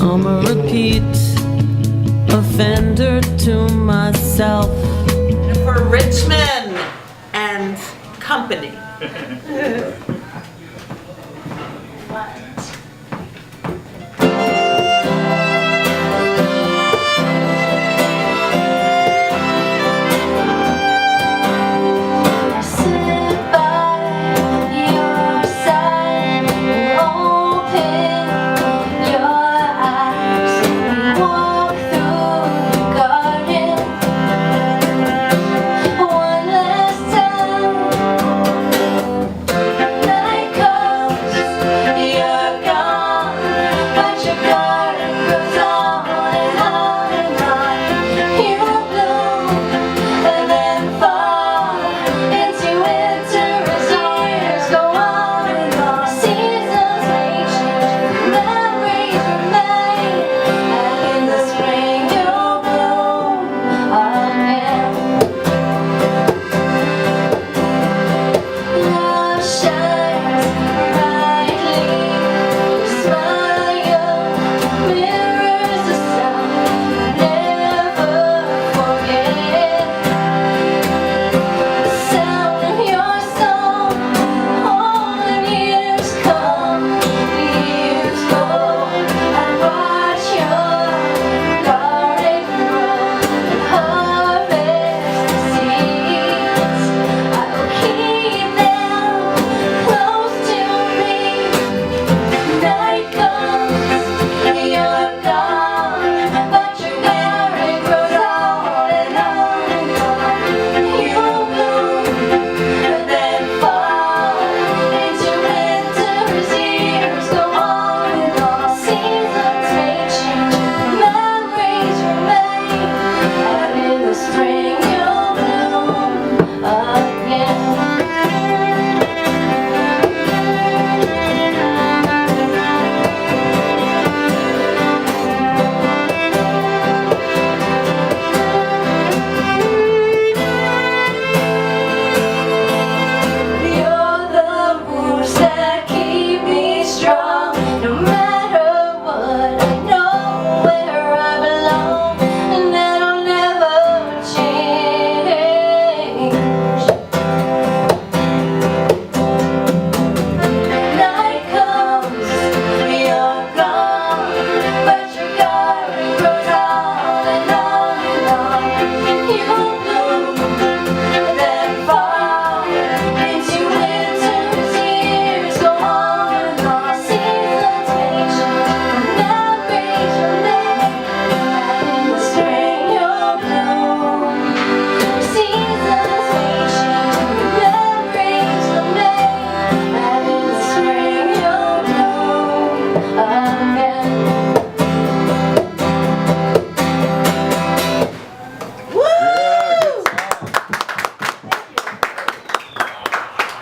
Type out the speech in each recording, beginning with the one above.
I'm a repeat offender to myself. For RiChMaN and company.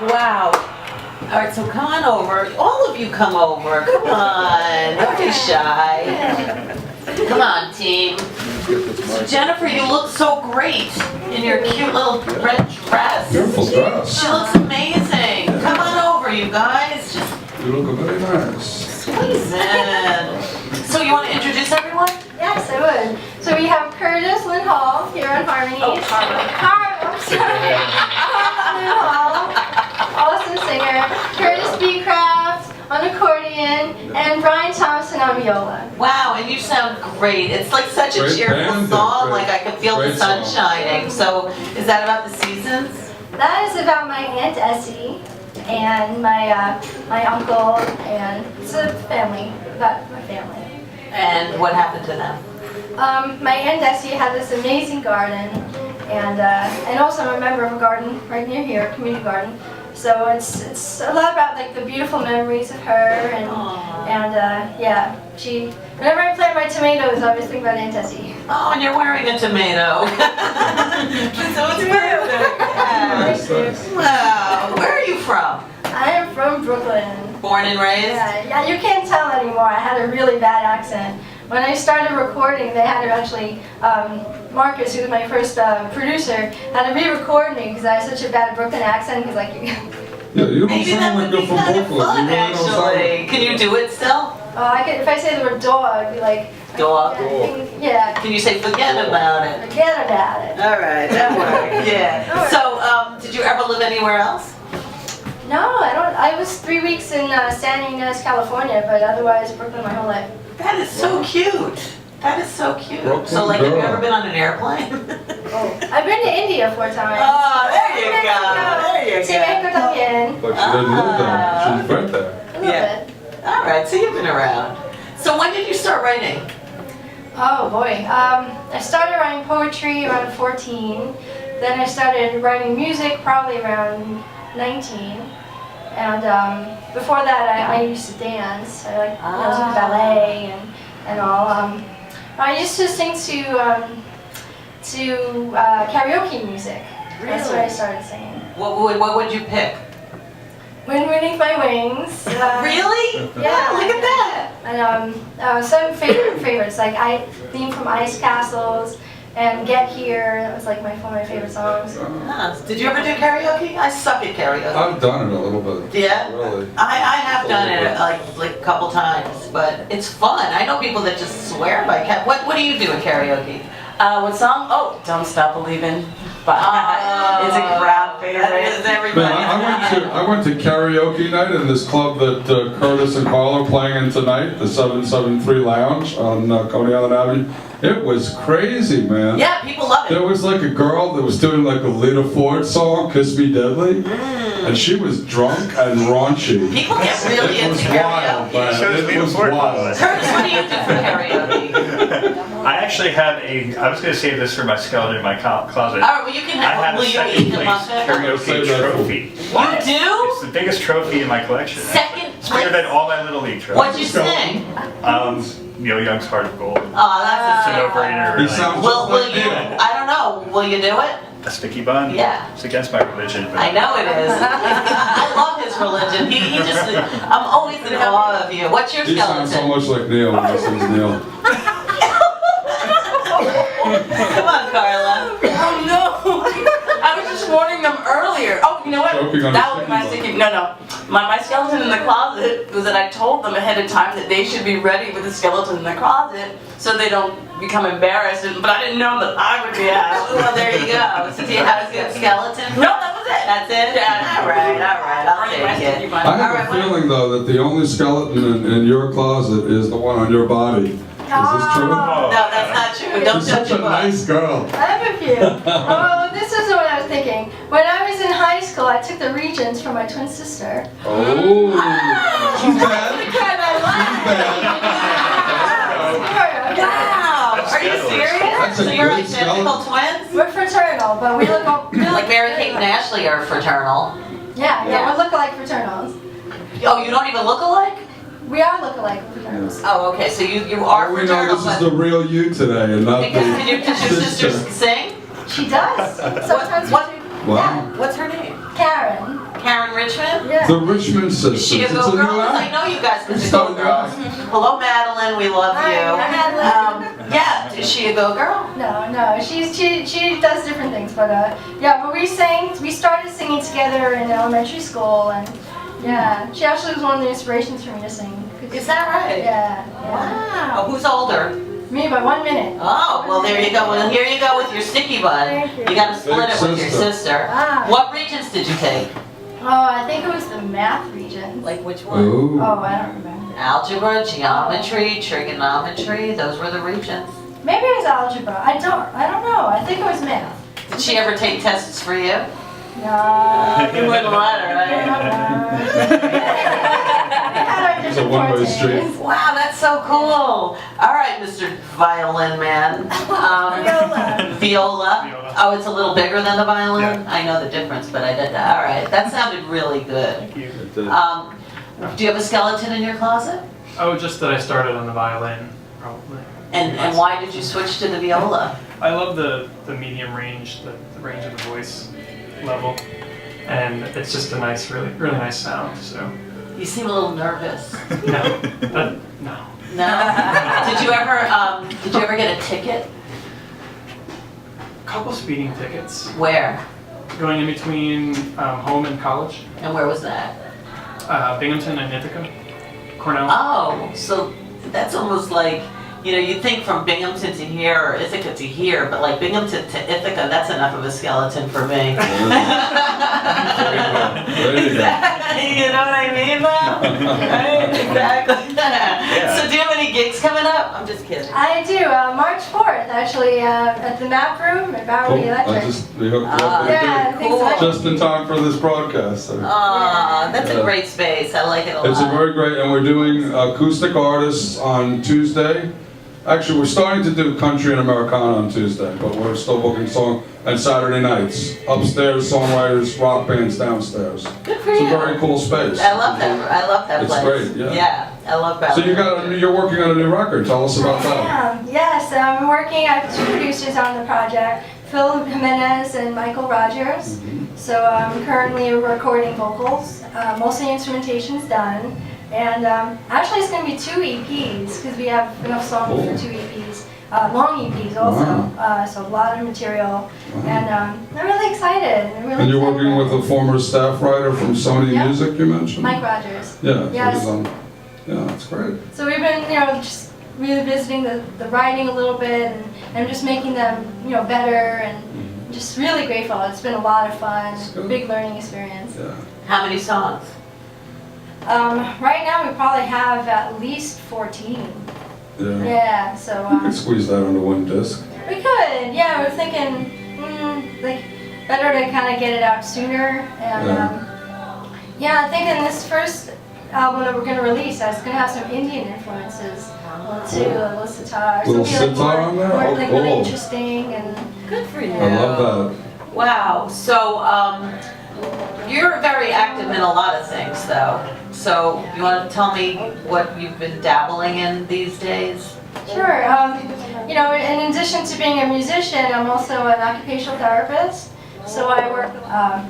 Wow. All right, so come on over. All of you come over. Come on. Don't be shy. Come on, team. So JeNNiFeR, you look so great in your cute little red dress. Beautiful dress. She looks amazing. Come on over, you guys. Just You look very nice. squeeze in. So you want to introduce everyone? Yes, I would. So we have Curtis Lynne HaLL here on harmony. Oh, Carla. I'm sorry. Carla Lynne HaLll, awesome singer. Curtis Becraft on accordion, and Brian Thompson on viola. Wow, and you sound great. It's like such a Great cheerful band, song, great- like I could feel the great sun song. shining. So is that about the seasons? That is about my Aunt Essie and my uncle, and it's a family, about my family. And what happened to them? My Aunt Essie had this amazing garden, and also I'm a member of a garden right near here, a community garden. So it's a lot about like the beautiful memories of her, and yeah, she. Whenever I plant my tomatoes, I always think about Aunt Essie. Oh, and you're wearing a tomato. So it's perfect. Yeah. Wow. Where are you from? I am from Brooklyn. Born and raised? Yeah, you can't tell anymore. I had a really bad accent. When I started recording, they had to actually, Marcus, who was my first producer, had to re-record me because I had such a bad Brooklyn accent. He's like, Yeah, you don't Maybe that sound would like be you're from kind of Brooklyn. fun, You really don't sound actually. like- Can you do it still? If I say the word dog, it'd be like Dog. Yeah. Can you say forget about it? Forget about it. All right, that works. Yeah. So, did you ever live anywhere else? No, I don't. I was 3 weeks in San Ynez, California, but otherwise Brooklyn my whole life. That is so cute. That is so cute. So, like, have you ever been on an airplane? I've been to India 4 times. Oh, there you go. There you Sí, Mexico go. también. But she didn't live there. She's right there. A little bit. All right, so you've been around. So when did you start writing? Oh boy. I started writing poetry around 14. Then I started writing music probably around 19. And before that, I used to dance. I like ballet and all. I used to sing to karaoke music. Really? That's where I started singing. What would you pick? Wind Beneath My Wings. Really? Yeah. Look at that. And some favorites, like Theme from Ice Castles and Get Here. That was like one of my favorite songs. Did you ever do karaoke? I suck at karaoke. I've done it a little bit. Yeah? Really? I have done it like a couple times, but it's fun. I know people that just swear by What do you do in karaoke? What song? Oh, Don't Stop Believing. But it's a crowd favorite. That is everybody. Man, I went to karaoke night in this club that Curtis and Carla are playing in tonight, the 773 Lounge on Coney Island Avenue. It was crazy, man. Yeah, people love it. There was like a girl that was doing like a Lita Ford song, Kiss Me Deadly, and she was drunk and raunchy. People get really It was into wild, karaoke. man. It was wild. Curtis, what do you do for karaoke? I actually have I was going to save this for my skeleton in my closet. All right, well you can I have will a you second eat the place muffin? karaoke trophy. You do? It's the biggest trophy in my collection. Second It's bigger place? than all my Little League trophies. What'd you sing? Neil Young's Heart of Gold. Oh, that's It's a no-brainer. He Really. sounds Will just like you? Neil. I don't know. Will you do it? A sticky bun? Yeah. It's against my religion. But I know it is. I love his religion. He just. I'm always in awe of you. What's your He sounds so skeleton? much like Neil when he sings Neil. Come on, Carla. Oh no! I was just warning them earlier. Oh, you know what? Choking on That a was my sticky sticky. No. My skeleton in the closet was that I told them ahead of time that they should be ready with the skeleton in the closet so they don't become embarrassed. But I didn't know that I would be asked. Well, there you go. So do you have a good skeleton? No, that was it. That's it? Yeah. All right. I'll Bring my take sticky it. bun. I have All right, a feeling though that the only skeleton in your closet is the one on your body. Is this true? No, that's not true. Don't She's judge such a a book. nice girl. I have a few. Oh, this is what I was thinking. When I was in high school, I took the Regents from my twin sister. Oh, she's bad. Wow! Are you serious? That's a So you're good identical twins? We're fraternal, but we look Like Mary Kate and Ashley are fraternal. Yeah, Yeah. we look like fraternals. Oh, you don't even look alike? We are look-alike fraternals. Oh, okay. So you are We know fraternal, this is the real you today and not because the does your sister sing? She does. Sometimes What? we do. Wow. What's her name? Karen. Karen Richmond? Yeah. The RiChMaN Is sisters. she a It's a go new girl? I act. know you guys can It's be so go girls. good. Hello, Madeline. We love Hi, you. Madeline. Yeah. Is she a go girl? No, she does different things, but yeah, but we started singing together in elementary school, and yeah, she actually was one of the inspirations for me to sing. Is that right? Yeah. Wow. Who's older? Me by 1 minute. Oh, well, there you go. Well, here you go with your sticky bun. Thank you. You got to split Big it with your sister. sister. Ah. What regents did you take? Oh, I think it was the math region. Like which one? Oh. Oh, I don't remember. Algebra, geometry, trigonometry. Those were the regents. Maybe it was algebra. I don't know. I think it was math. Did she ever take tests for you? No. You wouldn't let her, right? It's a one-way street. Wow, that's so cool. All right, Mr. Violin Man. VioLa. Viola. Oh, it's a little bigger than the violin? Yeah. I know the difference, but I did that. All right, that sounded really good. Thank you. Do you have a skeleton in your closet? Oh, just that I started on the violin, probably. And why did you switch to the viola? I love the medium range, the range of the voice level, and it's just a nice, really nice sound. So You seem a little nervous. no. No? Did you ever get a ticket? Couple speeding tickets Where? going in between home and college, And where was that? Binghamton and Ithaca. Cornell. Oh, so that's almost like, you know, you think from Binghamton to here, or Ithaca to here, but like Binghamton to Ithaca, that's enough of a skeleton for me. You know what I mean, though? Right? Exactly. So do you have any gigs coming up? I'm just kidding. I do. March 4th, actually, at the Map Room at Bowery Electric. We hooked you up right Yeah, there. thanks so much. Just in time for this broadcast. So. That's a great space. I like it a lot. It's a very great, and we're doing acoustic artists on Tuesday. Actually, we're starting to do country and Americana on Tuesday, but we're still booking song and Saturday nights. Upstairs, songwriters, rock bands downstairs. Good for It's you. a very cool space. I love that. I love that It's place. great, yeah. Yeah, I love that. So you're working on a new record. Tell us about that. Yes, I'm working. I have 2 producers on the project, Phil Jimenez and Michael Rogers. So I'm currently recording vocals. Mostly instrumentation's done. And actually it's going to be 2 EPs because we have enough songs for 2 EPs. Long EPs also. So a lot of material. And I'm really excited. And you're working with a former staff writer from Sony Yep. Music, you mentioned? Mike Rogers. Yeah. Yes. So yeah, that's great. So we've been, just revisiting the writing a little bit and just making them, better and just really grateful. It's been a lot of fun, big learning experience. Yeah. How many songs? Right now we probably have at least 14. Yeah. Yeah, so You could squeeze that onto one disc. we could. Yeah, we're thinking like better to kind of get it out sooner. And I think in this first album that we're going to release, it's going to have some Indian influences too, a little sitar. Little Something sitar on there? more Oh, like cool. really interesting and Good for you. I love that. Wow. So you're very active in a lot of things, though. So you want to tell me what you've been dabbling in these days? Sure. In addition to being a musician, I'm also an occupational therapist. So I work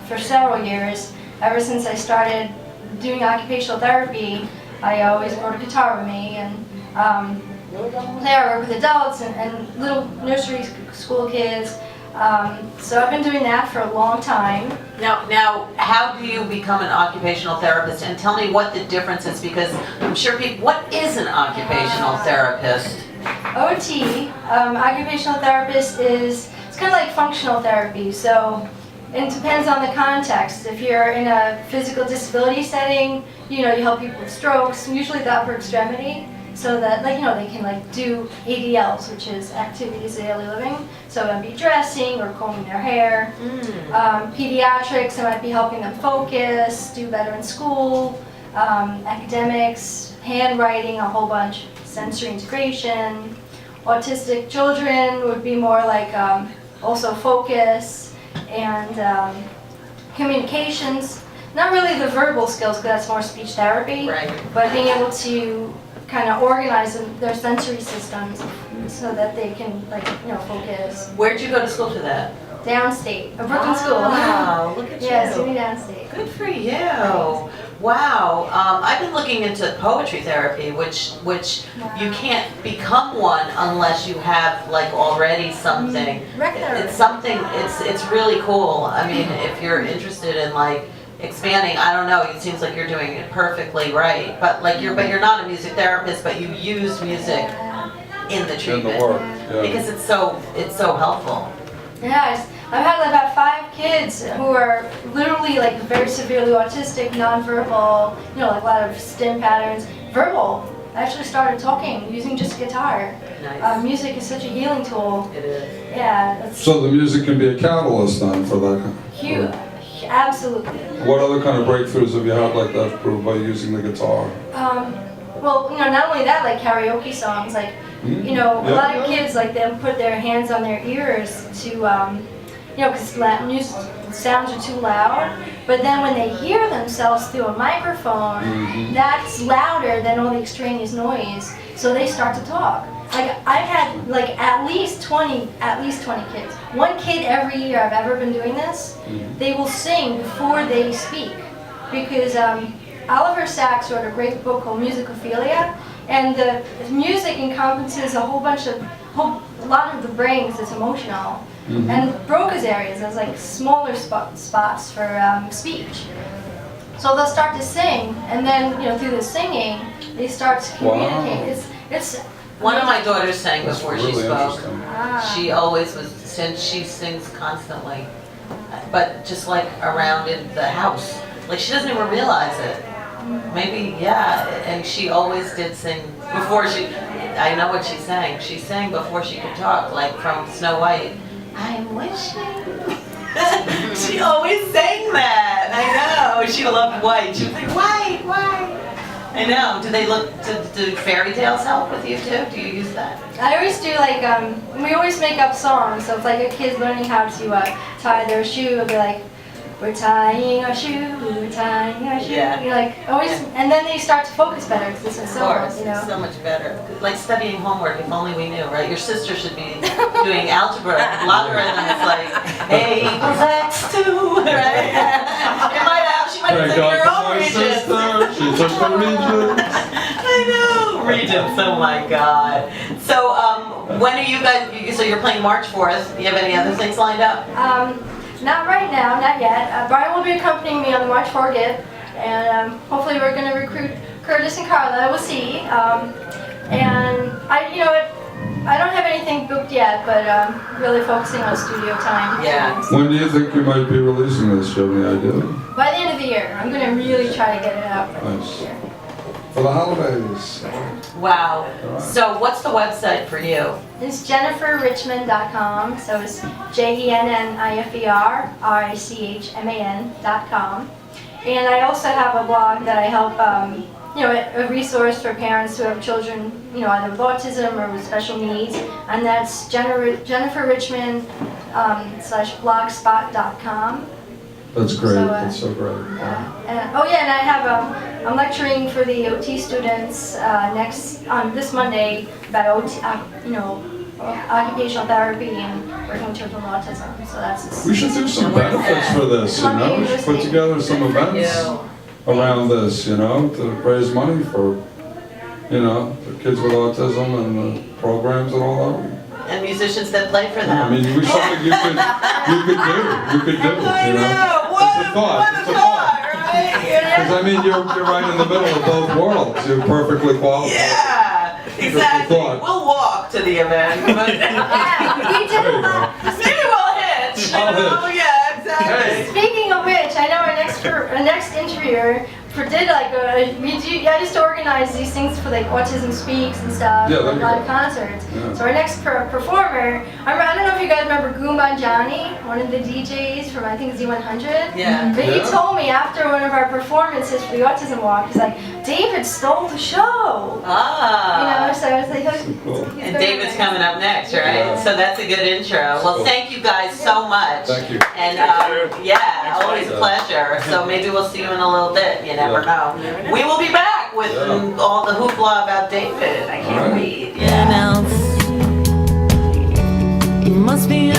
for several years. Ever since I started doing occupational therapy, I always brought a guitar with me, and there I work with adults and little nursery school kids. So I've been doing that for a long time. Now, how do you become an occupational therapist? And tell me what the difference is, because I'm sure people. What is an occupational therapist? OT, occupational therapist it's kind of like functional therapy. So it depends on the context. If you're in a physical disability setting, you help people with strokes, usually the upper extremity, so that they can do ADLs, which is activities of daily living. So it might be dressing or combing their hair. Pediatrics, it might be helping them focus, do better in school. Academics, handwriting, a whole bunch. Sensory integration. Autistic children would be more like also focus and communications. Not really the verbal skills, because that's more speech therapy. Right. But being able to kind of organize their sensory systems so that they can focus. Where'd you go to school for that? Downstate, a Brooklyn school. Wow, look at Yeah, you. SUNY Downstate. Good for you. Wow. I've been looking into poetry therapy, which you can't become one unless you have already something. It's something. It's really cool. I mean, if you're interested in expanding, I don't know. It seems like you're doing it perfectly right. But you're not a music therapist, but you use music in the treatment In the work, yeah. because it's so helpful. Yes, I've had about 5 kids who are literally very severely autistic, nonverbal, a lot of STEM patterns, verbal. Actually started talking using just guitar. Nice. Music is such a healing tool. It is. Yeah, it's So the music can be a catalyst then for that. huge. Absolutely. What other kind of breakthroughs have you had like that by using the guitar? Well, not only that, karaoke songs, a lot of kids, they'll put their hands on their ears to, because music sounds are too loud, but then when they hear themselves through a microphone, that's louder than all the extraneous noise, so they start to talk. I've had at least 20 kids. One kid every year I've ever been doing this, they will sing before they speak, because Oliver Sacks wrote a great book called Musicophilia, and the music encompasses a lot of the brain because it's emotional. And Broca's areas, there's smaller spots for speech. So they'll start to sing, and then through the singing, they start to communicate. It's One of my daughters sang That's before really she spoke. interesting. She always was, since she sings constantly, but just like around in the house. Like she doesn't even realize it. Maybe, yeah, and she always did sing before I know what she sang. She sang before she could talk, like from Snow White. I'm wishing. She always sang that. I know. She loved white. She was like, white, white. I know. Do fairy tales help with you too? Do you use that? I always do like, we always make up songs. So it's like a kid's learning how to tie their shoe. It'll be like, we're tying our shoe, we're tying our shoe. Yeah. You're like, always, and then they start to focus better because it's Of course, you know. it's so much better. Like studying homework, if only we knew, right? Your sister should be doing algebra. Logarithm is like A equals X2, right? She might have Thank taken her God own for my regions. sister. She took the regions. I know, regions, oh my God. So, when are you guys, so you're playing March 4th. Do you have any other things lined up? Not right now, not yet. Brian will be accompanying me on the March 4 gift, and hopefully we're going to recruit Curtis and Carla. We'll see. And I don't have anything booked yet, but really focusing on studio time. Yeah. When do you think you might be releasing this? Do you have any idea? By the end of the year, I'm going to really try to get it out by the end of Nice. the year. For the holidays. Wow. So what's the website for you? It's JeNNiFeR.RiChMaN.com, so it's JeNNiFeR.RiChMAN.com. And I also have a blog that I help, a resource for parents who have children, either with autism or with special needs, and that's JeNNiFeRRiChMaN.blogspot.com. That's great. So, That's so great. And I have I'm lecturing for the OT students on this Monday about OT, occupational therapy and working with children with autism. So that's. We should do some benefits for this, We should put together some events around this, to raise money for, the kids with autism and the programs and all that. And musicians that play for them. I mean, we something you could do. I know. What a thought, right? Because I mean, you're right in the middle of both worlds. You're perfectly qualified. Yeah, exactly. We'll walk to the event, but We did a lot. maybe we'll hitch. Yeah, exactly. Speaking of which, I know our next interviewer did I just organize these things for like Autism Speaks and stuff, Yeah, there you live go. concerts. Yeah. So our next performer, I don't know if you guys remember Goomba Johnny, one of the DJs from I think Z100. Yeah. But he told me after one of our performances for the Autism Walk, he's like, David stole the show. Ah. So I was like, Cool. And David's coming up next, right? Yeah. So that's a good intro. Well, thank you guys so much. Thank you. And yeah, always a pleasure. So maybe we'll see you in a little bit. You never know. We will be back with all the hoopla about David. I can't wait. Else. You must be